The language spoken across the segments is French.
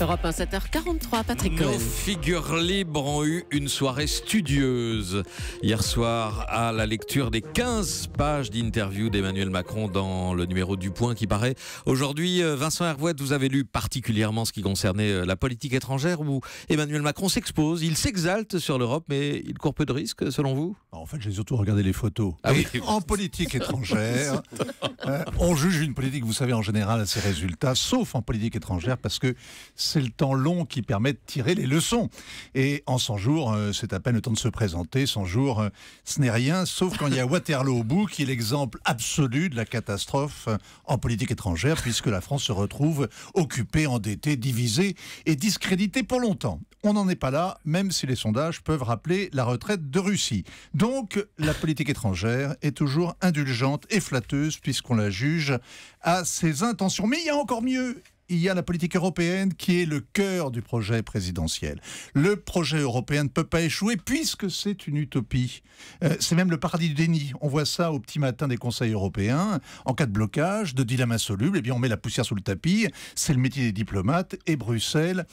Europe 1, 7h43, Patrick Nos Cohen. figures libres ont eu une soirée studieuse hier soir à la lecture des 15 pages d'interview d'Emmanuel Macron dans le numéro du Point qui paraît aujourd'hui. Vincent Hervouet, vous avez lu particulièrement ce qui concernait la politique étrangère où Emmanuel Macron s'expose, il s'exalte sur l'Europe, mais il court peu de risques selon vous? En fait, j'ai surtout regardé les photos. Ah oui. En politique étrangère, on juge une politique, vous savez, en général à ses résultats, sauf en politique étrangère, parce que c'est le temps long qui permet de tirer les leçons. Et en 100 jours, c'est à peine le temps de se présenter. 100 jours, ce n'est rien, sauf quand il y a Waterloo au bout, qui est l'exemple absolu de la catastrophe en politique étrangère, puisque la France se retrouve occupée, endettée, divisée et discréditée pour longtemps. On n'en est pas là, même si les sondages peuvent rappeler la retraite de Russie. Donc, la politique étrangère est toujours indulgente et flatteuse, puisqu'on la juge à ses intentions. Mais il y a encore mieux. Il y a la politique européenne qui est le cœur du projet présidentiel. Le projet européen ne peut pas échouer puisque c'est une utopie. C'est même le paradis du déni. On voit ça au petit matin des conseils européens. En cas de blocage, de dilemme insoluble, eh bien on met la poussière sous le tapis. C'est le métier des diplomates. Et Bruxelles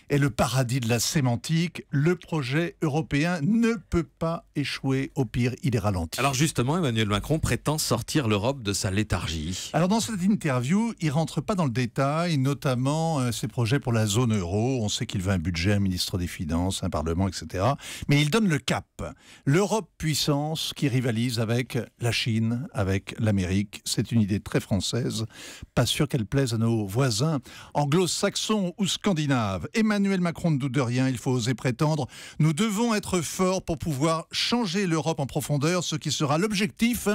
est le paradis de la sémantique. Le projet européen ne peut pas échouer. Au pire, il est ralenti. Alors justement, Emmanuel Macron prétend sortir l'Europe de sa léthargie. Alors dans cette interview, il rentre pas dans le détail, notamment ses projets pour la zone euro. On sait qu'il veut un budget, un ministre des Finances, un Parlement, etc. Mais il donne le cap. L'Europe puissance qui rivalise avec la Chine, avec l'Amérique. C'est une idée très française. Pas sûr qu'elle plaise à nos voisins anglo-saxons ou scandinaves. Emmanuel Macron ne doute de rien, il faut oser prétendre. Nous devons être forts pour pouvoir changer l'Europe en profondeur, ce qui sera l'objectif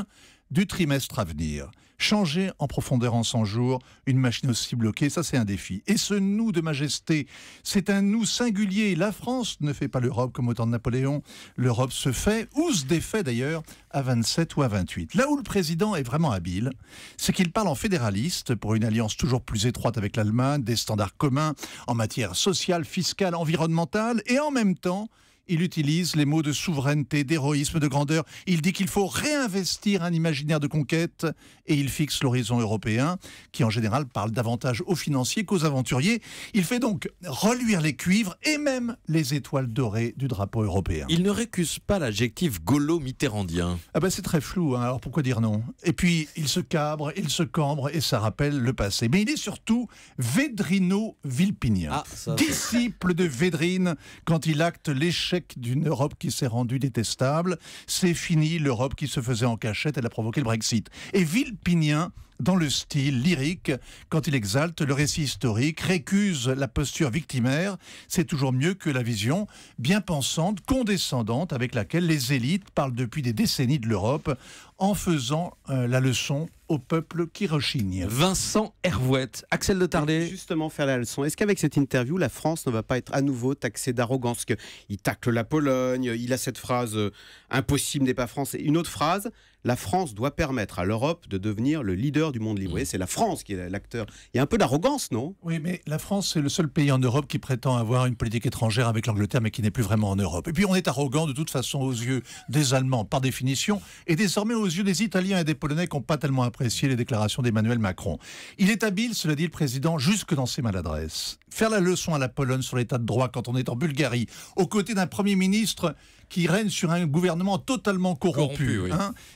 du trimestre à venir. Changer en profondeur en 100 jours, une machine aussi bloquée, ça c'est un défi. Et ce nous de majesté, c'est un nous singulier. La France ne fait pas l'Europe comme au temps de Napoléon. L'Europe se fait, ou se défait d'ailleurs, à 27 ou à 28. Là où le président est vraiment habile, c'est qu'il parle en fédéraliste pour une alliance toujours plus étroite avec l'Allemagne, des standards communs en matière sociale, fiscale, environnementale, et en même temps, il utilise les mots de souveraineté, d'héroïsme, de grandeur. Il dit qu'il faut réinvestir un imaginaire de conquête et il fixe l'horizon européen qui en général parle davantage aux financiers qu'aux aventuriers. Il fait donc reluire les cuivres et même les étoiles dorées du drapeau européen. Il ne récuse pas l'adjectif gaulo-mitterrandien. Ah ben c'est très flou, hein, alors pourquoi dire non? Et puis il se cabre, il se cambre et ça rappelle le passé. Mais il est surtout védrino-villepinien, disciple de Védrine quand il acte l'échec d'une Europe qui s'est rendue détestable. C'est fini l'Europe qui se faisait en cachette, elle a provoqué le Brexit. Et Villepinien, dans le style lyrique, quand il exalte le récit historique, récuse la posture victimaire, c'est toujours mieux que la vision bien pensante, condescendante avec laquelle les élites parlent depuis des décennies de l'Europe en faisant la leçon au peuple qui rechigne. Vincent Hervouet, Axel de Tarlet. Justement, faire la leçon. Est-ce qu'avec cette interview, la France ne va pas être à nouveau taxée d'arrogance? Il tacle la Pologne, il a cette phrase « impossible n'est pas France ». Une autre phrase, la France doit permettre à l'Europe de devenir le leader du monde libre. C'est la France qui est l'acteur. Il y a un peu d'arrogance, non? Oui, mais la France, c'est le seul pays en Europe qui prétend avoir une politique étrangère avec l'Angleterre, mais qui n'est plus vraiment en Europe. Et puis on est arrogant de toute façon aux yeux des Allemands, par définition, et désormais aux yeux des Italiens et des Polonais qui n'ont pas tellement apprécié les déclarations d'Emmanuel Macron. Il est habile, cela dit le président, jusque dans ses maladresses. Faire la leçon à la Pologne sur l'état de droit quand on est en Bulgarie, aux côtés d'un Premier ministre qui règne sur un gouvernement totalement corrompu. Oui.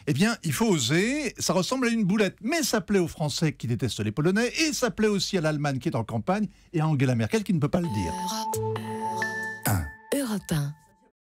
Eh bien, il faut oser, ça ressemble à une boulette, mais ça plaît aux Français qui détestent les Polonais, et ça plaît aussi à l'Allemagne qui est en campagne, et à Angela Merkel qui ne peut pas le dire. Europe 1.